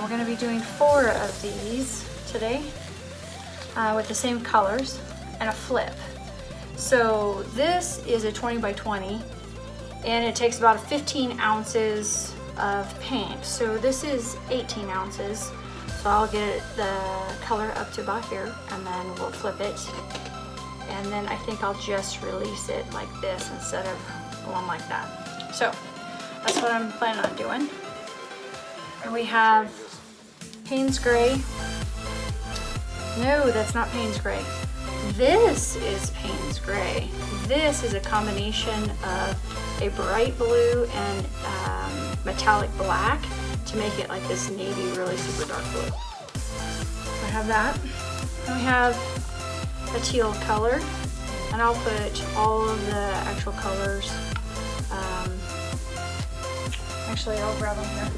And we're going to be doing 4 of these today with the same colors and a flip. So this is a 20 by 20 and it takes about 15 ounces of paint. So this is 18 ounces. So I'll get the color up to about here and then we'll flip it. And then I think I'll just release it like this instead of one like that. So that's what I'm planning on doing. And we have Payne's Gray. No, that's not Payne's Gray. This is Payne's Gray. This is a combination of a bright blue and metallic black to make it like this navy, really super dark blue. So I have that. And we have a teal color, and I'll put all of the actual colors. Actually, I'll grab them here.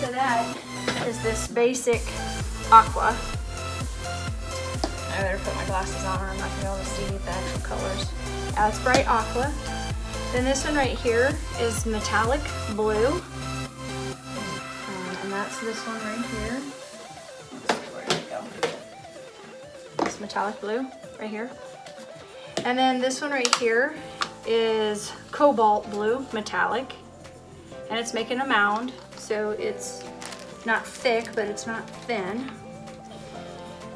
So that is this basic Aqua. I better put my glasses on or I'm not gonna be able to see the actual colors. It's bright Aqua. Then this one right here is metallic blue. And that's this one right here. Let's see, where did it go? This metallic blue right here. And then this one right here is Cobalt blue metallic. And it's making a mound. So it's not thick, but it's not thin.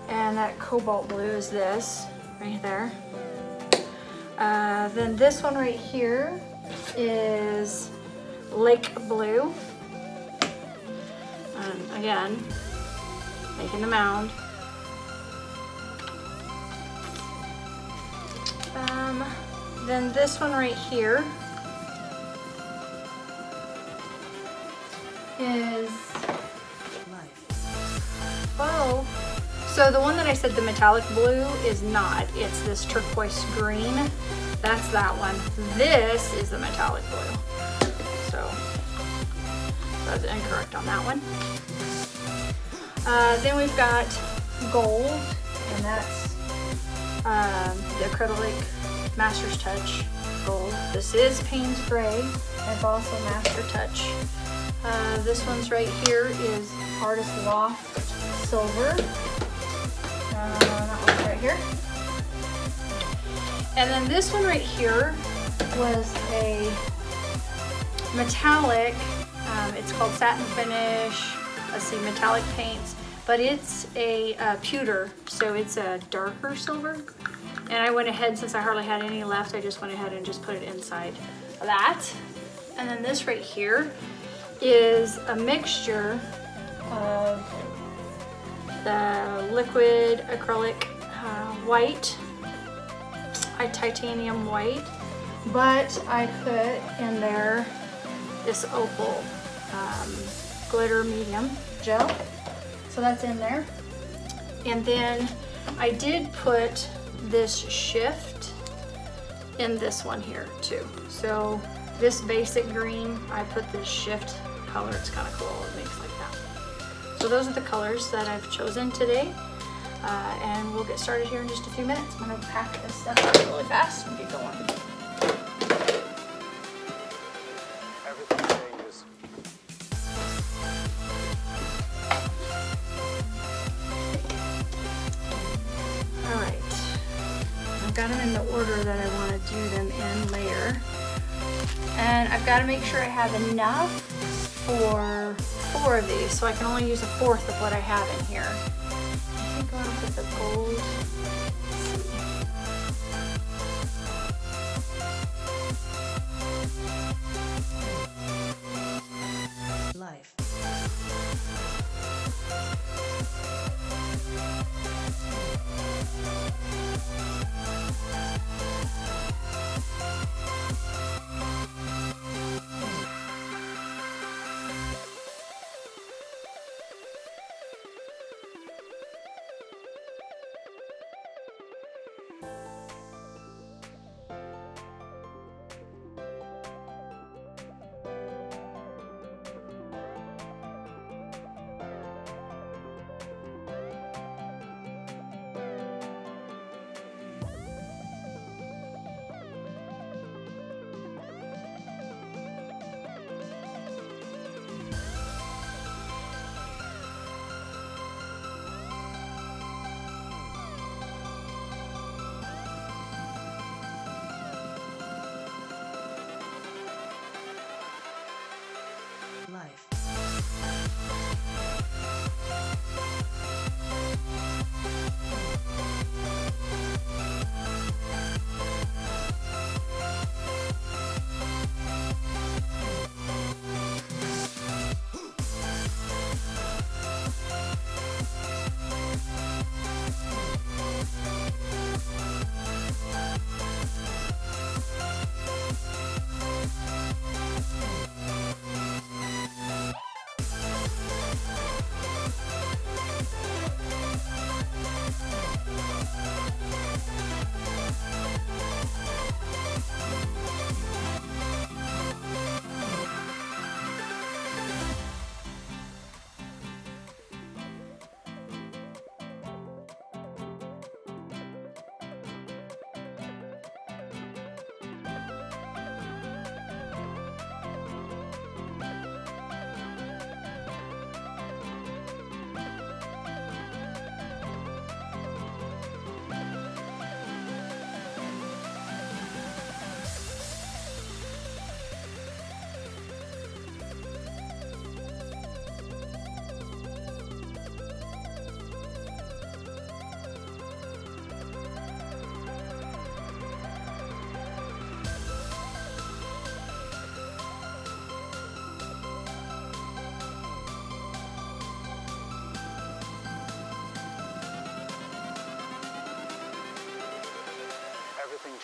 And that Cobalt blue is this right there. Then this one right here is Lake Blue. And again, making the mound. Then this one right here is, oh, so the one that I said the metallic blue is not, it's this turquoise green. That's that one. This is the metallic blue. So I was incorrect on that one. Then we've got gold, and that's the Acrylic Master's Touch gold. This is Payne's Gray, and it's also Master Touch. This one's right here is Artist Loft Silver. That one's right here. And then this one right here was a metallic, it's called Satin Finish, let's see, metallic paints, but it's a pewter, so it's a darker silver. And I went ahead, since I hardly had any left, I just went ahead and just put it inside of that. And then this right here is a mixture of the liquid acrylic white, titanium white, but I put in there this opal glitter medium gel, so that's in there. And then I did put this shift in this one here too. So this basic green, I put this shift color. It's kind of cool, it makes like that. So those are the colors that I've chosen today. And we'll get started here in just a few minutes. I'm gonna pack this stuff up really fast and get going. Everything changes. All right, I've got them in the order that I want to do them in later. And I've got to make sure I have enough for 4 of these, so I can only use 1/4 of what I have in here. I think I'll put the gold. Life.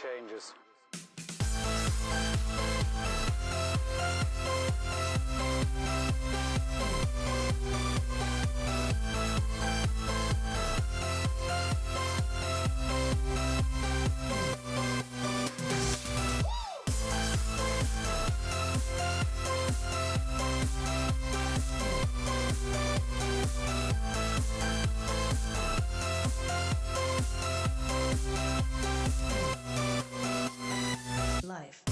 changes. Life.